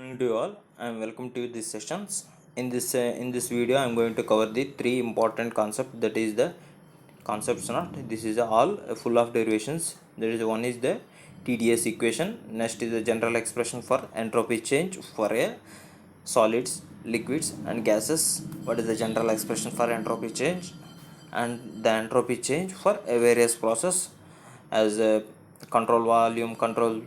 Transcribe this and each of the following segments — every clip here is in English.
Morning to you all. I'm welcome to this sessions. In this video, I'm going to cover the three important concepts. That is the concepts not. This is all full of derivations. There is one is the TDS equation. Next is the general expression for entropy change for a solids, liquids, and gases. What is the general expression for entropy change, and the entropy change for a various process as a control volume, control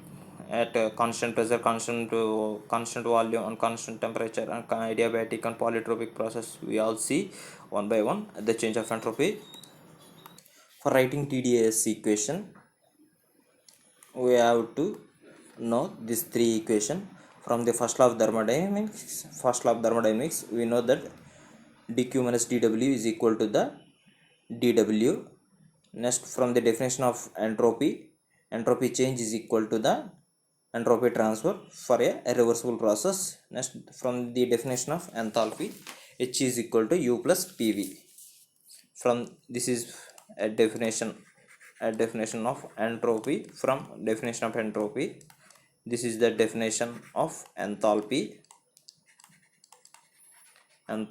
at constant pressure, constant volume, and constant temperature, and adiabatic and polytropic process. We all see one by one the change of entropy. For writing TDS equation, we have to know these three equation. From the first law of thermodynamics, we know that dq minus dw is equal to the dw. Next, from the definition of entropy change is equal to the entropy transfer for a reversible process. Next, from the definition of enthalpy, H is equal to U plus PV. From this is a definition of entropy. From definition of entropy, this is the definition of enthalpy, and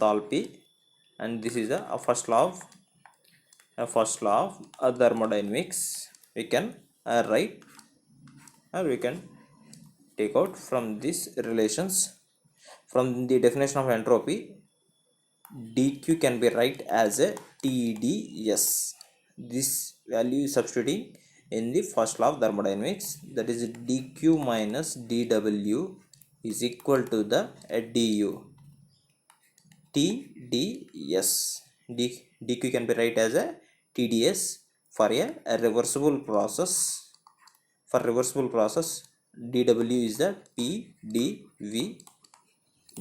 this is a first law of thermodynamics. We can write, or we can take out from these relations. From the definition of entropy, dq can be write as a TDS. This value is substituting in the first law of thermodynamics, that is dq minus dw is equal to the du. TDS. dq can be write as a TDS for a reversible process. For reversible process, dw is the PdV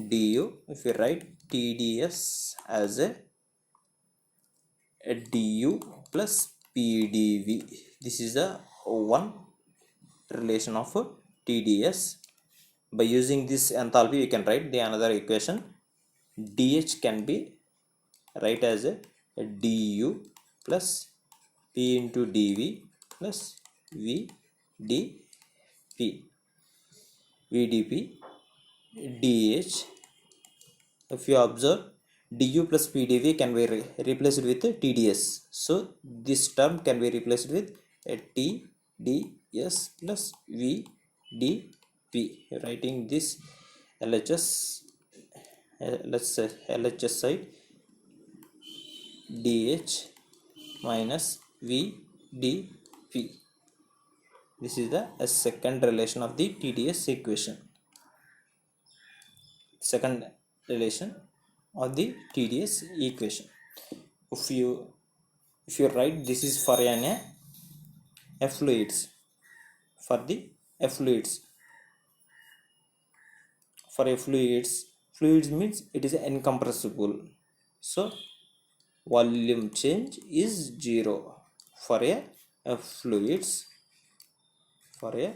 du. If we write TDS as a du plus PdV, this is the one relation of TDS. By using this enthalpy, we can write the another equation. dH can be write as a du plus P into dV plus VdP dH. If you observe, du plus PdV can be replaced with TDS. So this term can be replaced with a TDS plus VdP. Writing this LHS, let's say LHS side, dH minus VdP. This is the second relation of the TDS equation. Second relation of the TDS equation. If you write, this is for a fluids. For the fluids, fluids means it is incompressible. So volume change is 0 for a fluids. For a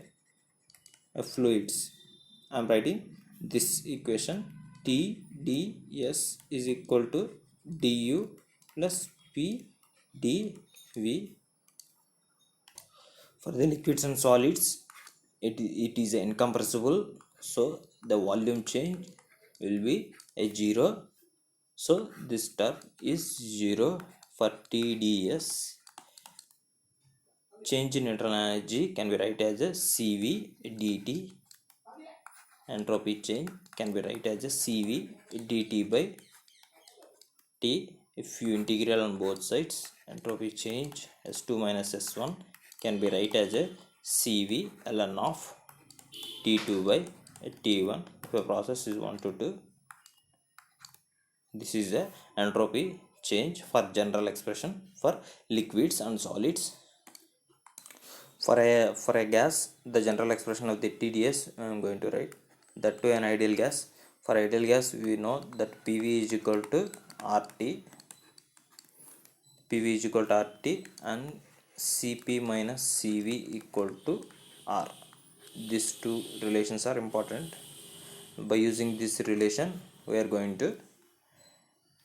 fluids, I am writing this equation. TDS is equal to du plus PdV. For the liquids and solids, it is incompressible, so the volume change will be a 0. So this term is 0 for TDS. Change in internal energy can be write as a CV dt. Entropy change can be write as a CV dt by T. If you integral on both sides, entropy change S2 minus S1 can be write as a CV ln of T2 by T1 if the process is 1 to 2. This is a entropy change for general expression for liquids and solids. For a gas, the general expression of the TDS I am going to write that to an ideal gas. For ideal gas, we know that PV is equal to RT. PV is equal to RT and Cp minus Cv equal to R. These two relations are important. By using this relation, we are going to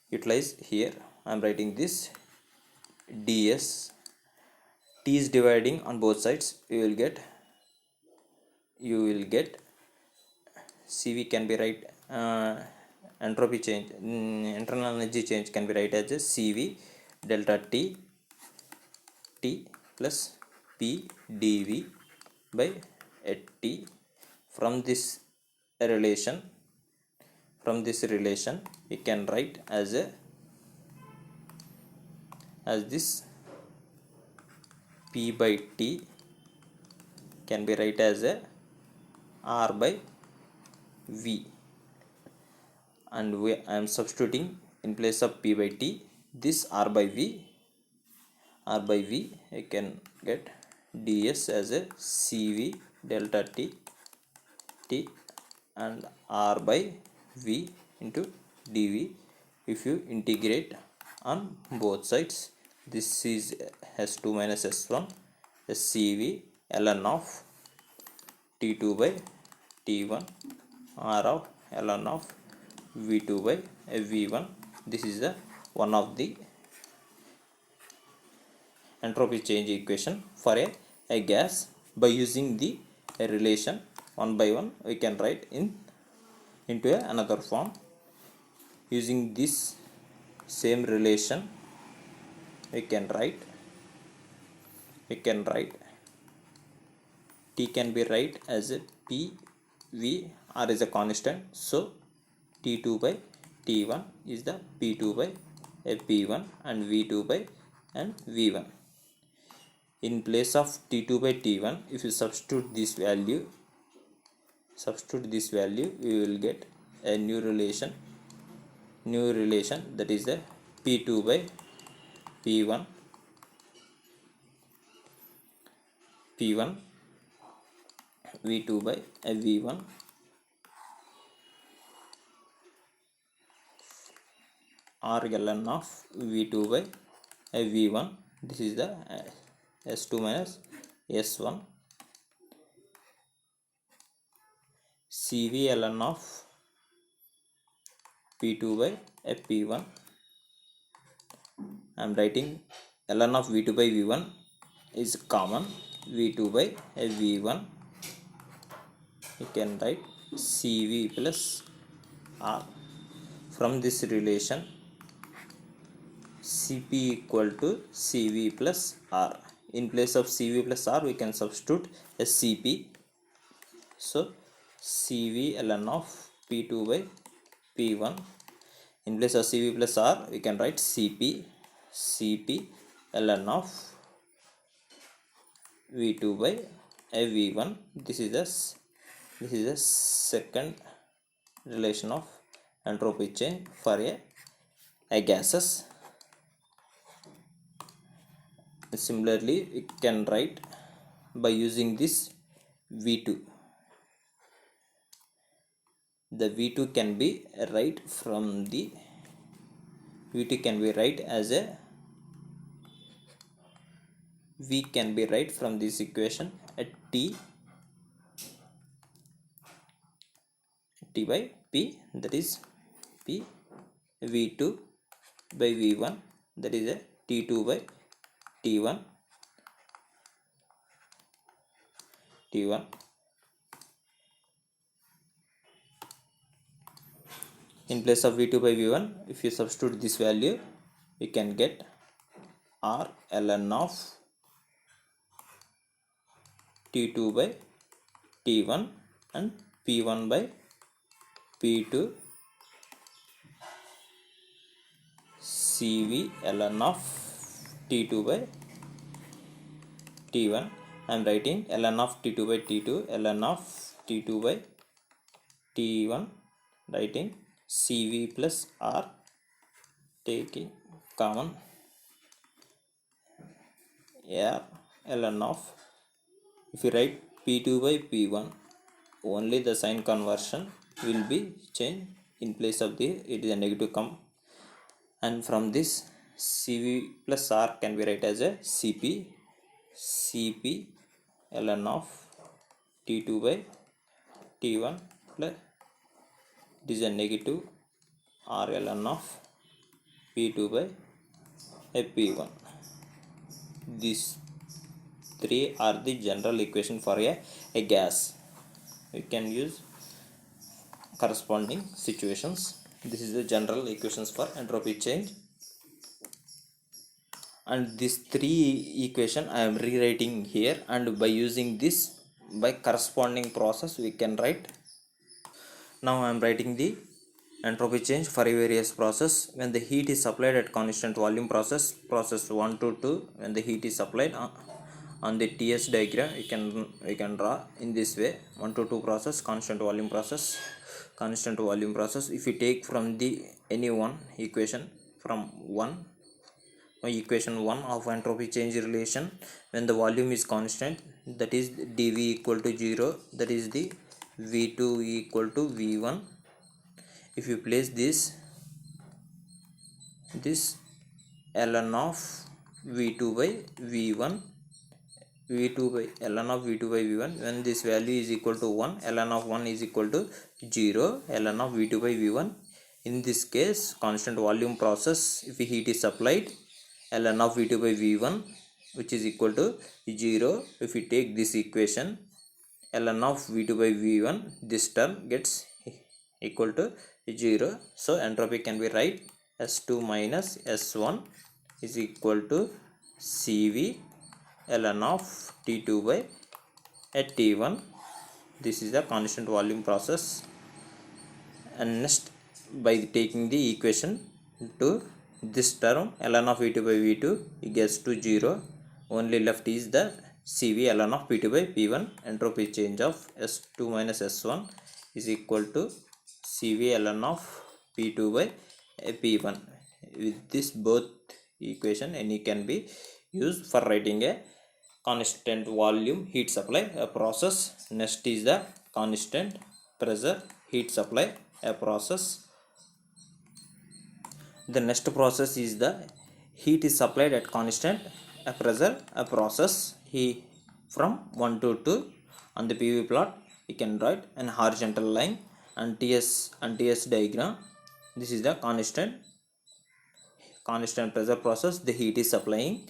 utilize here. I am writing this ds. T is dividing on both sides. You will get Cv can be write entropy change, internal energy change can be write as a Cv delta T plus P dV by T. From this relation, we can write as this P by T can be write as a R by V, and I am substituting in place of P by T this R by V. I can get ds as a Cv delta T and R by V into dV. If you integrate on both sides, this is S2 minus S1 Cv ln of T2 by T1 R of ln of V2 by V1. This is the one of the entropy change equation for a gas. By using the relation one by one, we can write into another form. Using this same relation, we can write T can be write as a P V. R is a constant, so T2 by T1 is the P2 by P1 and V2 by and V1. In place of T2 by T1, if you substitute this value, we will get a new relation, that is the P2 by P1 V2 by V1 R ln of V2 by V1. This is the S2 minus S1 Cv ln of P2 by P1. I am writing ln of V2 by V1 is common, V2 by V1. You can write Cv plus R. From this relation, Cp equal to Cv plus R. In place of Cv plus R, we can substitute a Cp. So Cv ln of P2 by P1. In place of Cv plus R, we can write Cp ln of V2 by V1. This is the second relation of entropy change for a gases. Similarly, we can write by using this V2. The V2 can be write from the V2 can be write as a V can be write from this equation at T by P, that is P V2 by V1, that is a T2 by T1 in place of V2 by V1, if you substitute this value, we can get R ln of T2 by T1 and P1 by P2 Cv ln of T2 by T1. I am writing ln of T2 by T2, ln of T2 by T1, writing Cv plus R, taking common R ln of. If you write P2 by P1, only the sign conversion will be changed. In place of it is a negative come, and from this Cv plus R can be write as a Cp ln of T2 by T1 plus it is a negative R ln of P2 by P1. These three are the general equation for a gas. We can use corresponding situations. This is the general equations for entropy change, and these three equation I am rewriting here, and by using this by corresponding process we can write. Now I am writing the entropy change for a various process. When the heat is supplied at constant volume process 1 to 2, when the heat is supplied on the TS diagram we can draw in this way. 1 to 2 process, constant volume process. If you take from the any one equation from equation 1 of entropy change relation, when the volume is constant, that is dV equal to 0, that is the V2 equal to V1. If you place this ln of V2 by V1, ln of V2 by V1, when this value is equal to 1, ln of 1 is equal to 0, ln of V2 by V1. In this case, constant volume process, if heat is supplied, ln of V2 by V1 which is equal to 0. If we take this equation, ln of V2 by V1, this term gets equal to 0. So entropy can be write S2 minus S1 is equal to Cv ln of T2 by T1. This is the constant volume process. And next, by taking the equation to this term ln of V2 by V2, it gets to 0. Only left is the Cv ln of P2 by P1. Entropy change of S2 minus S1 is equal to Cv ln of P2 by P1. With this both equation, any can be used for writing a constant volume heat supply a process. Next is the constant pressure heat supply a process. The next process is the heat is supplied at constant pressure a process. From 1 to 2 on the PV plot you can write an horizontal line and TS diagram. This is the constant pressure process the heat is supplying.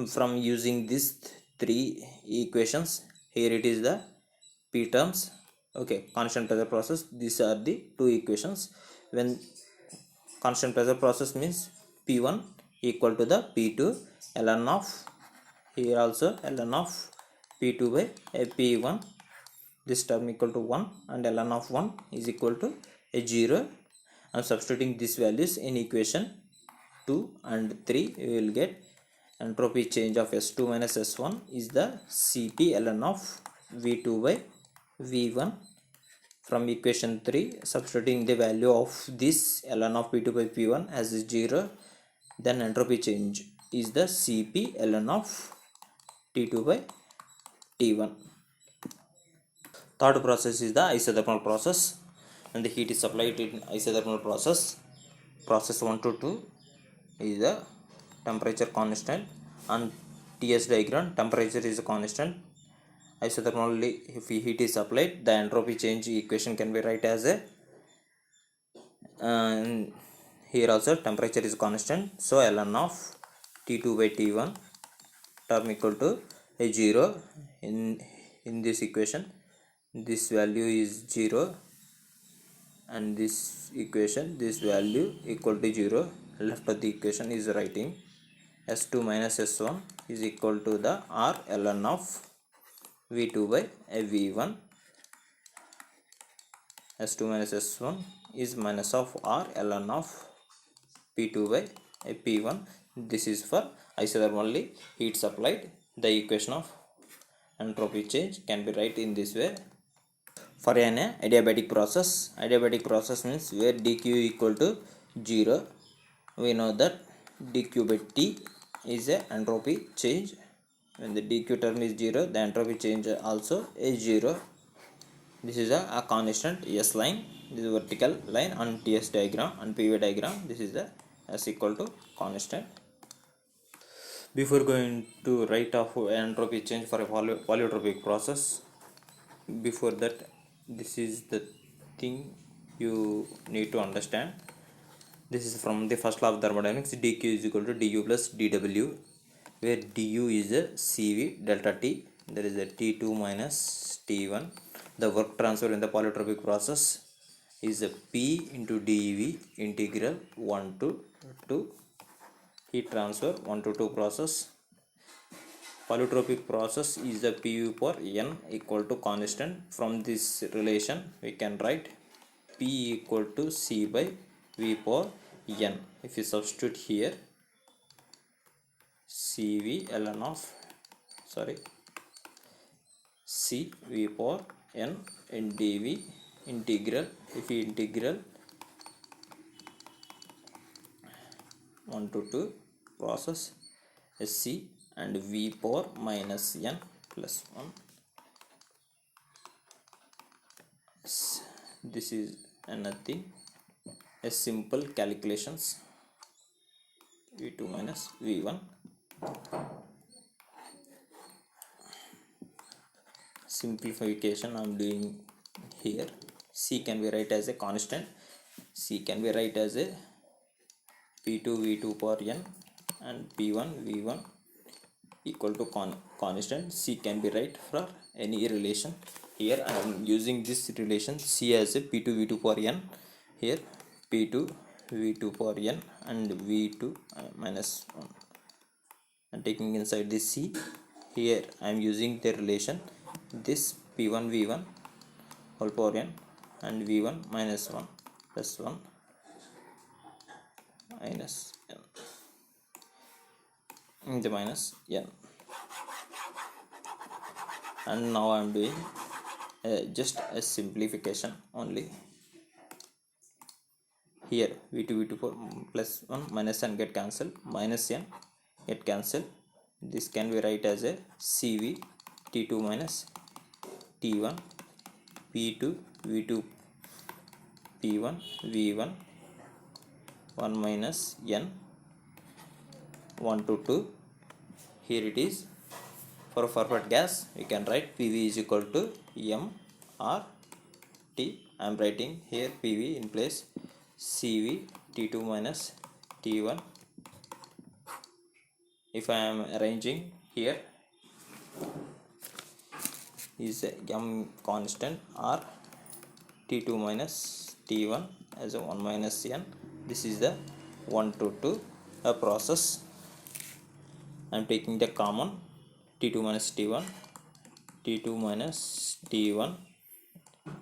From using these three equations, here it is the P terms. Okay, constant pressure process, these are the two equations. When constant pressure process means P1 equal to the P2 ln of, here also ln of P2 by P1, this term equal to 1, and ln of 1 is equal to 0. I am substituting these values in equation 2 and 3. We will get entropy change of S2 minus S1 is the Cp ln of V2 by V1. From equation 3, substituting the value of this ln of P2 by P1 as 0, then entropy change is the Cp ln of T2 by T1. Third process is the isothermal process, and the heat is supplied in isothermal process. Process 1 to 2 is the temperature constant, and TS diagram temperature is constant. Isothermally, if heat is applied, the entropy change equation can be write as a here also temperature is constant, so ln of T2 by T1 term equal to 0. In this equation, this value is 0, and this equation this value equal to 0. Left of the equation is writing S2 minus S1 is equal to the R ln of V2 by V1. S2 minus S1 is minus of R ln of P2 by P1. This is for isothermally heat supplied. The equation of entropy change can be write in this way. For an adiabatic process means where dq equal to 0, we know that dq by T is a entropy change. When the dq term is 0, the entropy change also is 0. This is a constant S line, this is a vertical line on TS diagram and PV diagram. This is the S equal to constant. Before going to write of entropy change for a polytropic process, before that, this is the thing you need to understand. This is from the first law of thermodynamics. dq is equal to du plus dw, where du is a Cv delta T, there is a T2 minus T1. The work transfer in the polytropic process, is a P into dV integral 1 to 2 heat transfer 1 to 2 process. Polytropic process is the PV power N equal to constant. From this relation we can write P equal to C by V power N. If you substitute here CV ln of C V power N in dV integral, if you integral 1 to 2 process SC and V power minus N plus 1. This is nothing, a simple calculations, V2 minus V1. Simplification I am doing here. C can be write as a constant, C can be write as a P2 V2 power N and P1 V1 equal to constant. C can be write for any relation. Here I am using this relation C as a P2 V2 power N, here P2 V2 power N and V2 minus 1. And taking inside this C, here I am using the relation this P1 V1 whole power N and V1 minus 1 plus 1 minus N in the minus N. And now I am doing just a simplification only. Here V2 V2 plus 1 minus N get cancelled, minus N get cancelled. This can be write as a CV T2 minus T1 P2 V2 P1 V1 1 minus N 1 to 2. Here it is. For perfect gas we can write PV is equal to M R T. I am writing here PV in place CV T2 minus T1. If I am arranging here is a M constant R T2 minus T1 as a 1 minus N. This is the 1 to 2 process. I am taking the common T2 minus T1, T2 minus T1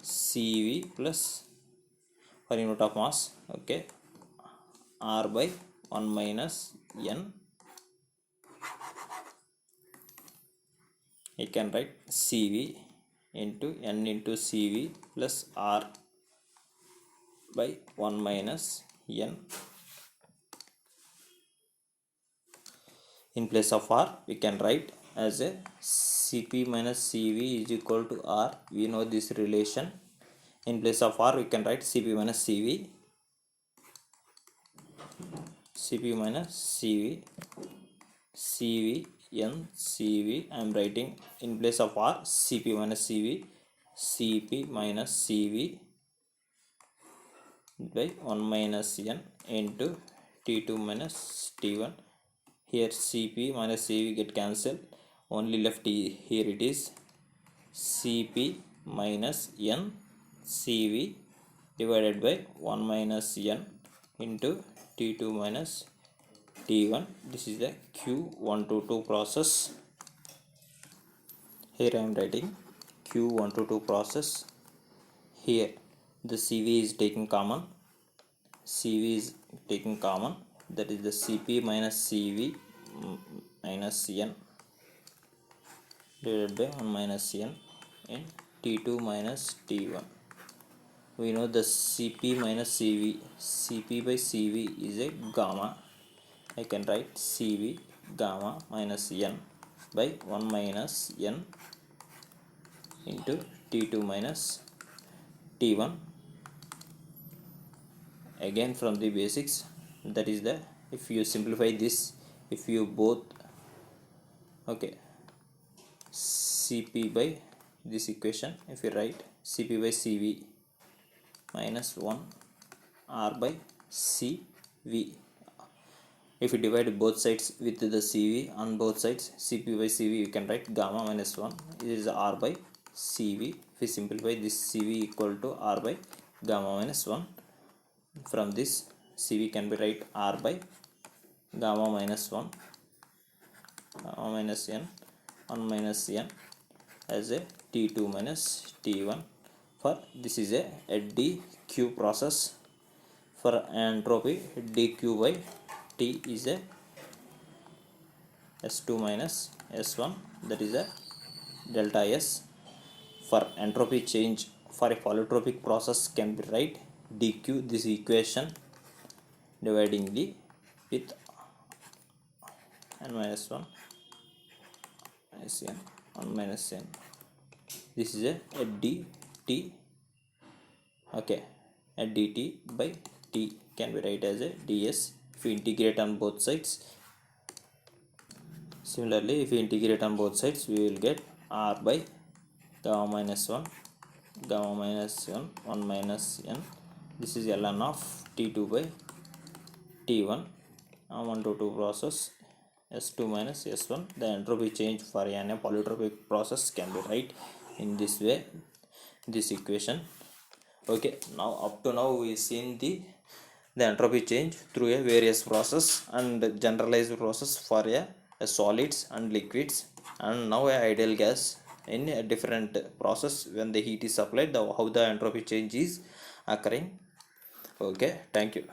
CV plus per unit of mass, okay, R by 1 minus N. I can write CV into N into CV plus R by 1 minus N. In place of R we can write as a Cp minus Cv is equal to R. We know this relation. In place of R we can write Cp minus Cv, Cp minus Cv, Cv N Cv. I am writing in place of R Cp minus Cv, Cp minus Cv by 1 minus N into T2 minus T1. Here Cp minus Cv get cancelled, only left here it is Cp minus N Cv divided by 1 minus N into T2 minus T1. This is the Q1 to 2 process. Here I am writing Q1 to 2 process. Here the Cv is taking common, Cv is taking common, that is the Cp minus Cv minus N divided by 1 minus N in T2 minus T1. We know the Cp minus Cv, Cp by Cv is a gamma. I can write Cv gamma minus N by 1 minus N into T2 minus T1. Again from the basics, that is the, if you simplify this, if you both, okay, Cp by this equation, if you write Cp by Cv minus 1 R by Cv, if you divide both sides with the Cv on both sides, Cp by Cv, you can write gamma minus 1 is R by Cv. If we simplify this, Cv equal to R by gamma minus 1. From this Cv can be write R by gamma minus 1 gamma minus n 1 minus n as a T2 minus T1. For this is a dq process. For entropy dq by T is a S2 minus S1, that is a delta S. For entropy change for a polytropic process can be write dq, this equation dividing the with n minus 1 minus n 1 minus n. This is a dt. Okay, a dt by T can be write as a ds if you integrate on both sides. Similarly, if you integrate on both sides, we will get R by gamma minus 1 gamma minus 1 1 minus n. This is ln of T2 by T1 1 to 2 process S2 minus S1. The entropy change for a polytropic process can be write in this way, this equation. Okay, now up to now we seen the entropy change through a various process and generalized process for a solids and liquids, and now a ideal gas in a different process when the heat is applied, how the entropy change is occurring. Okay, thank you.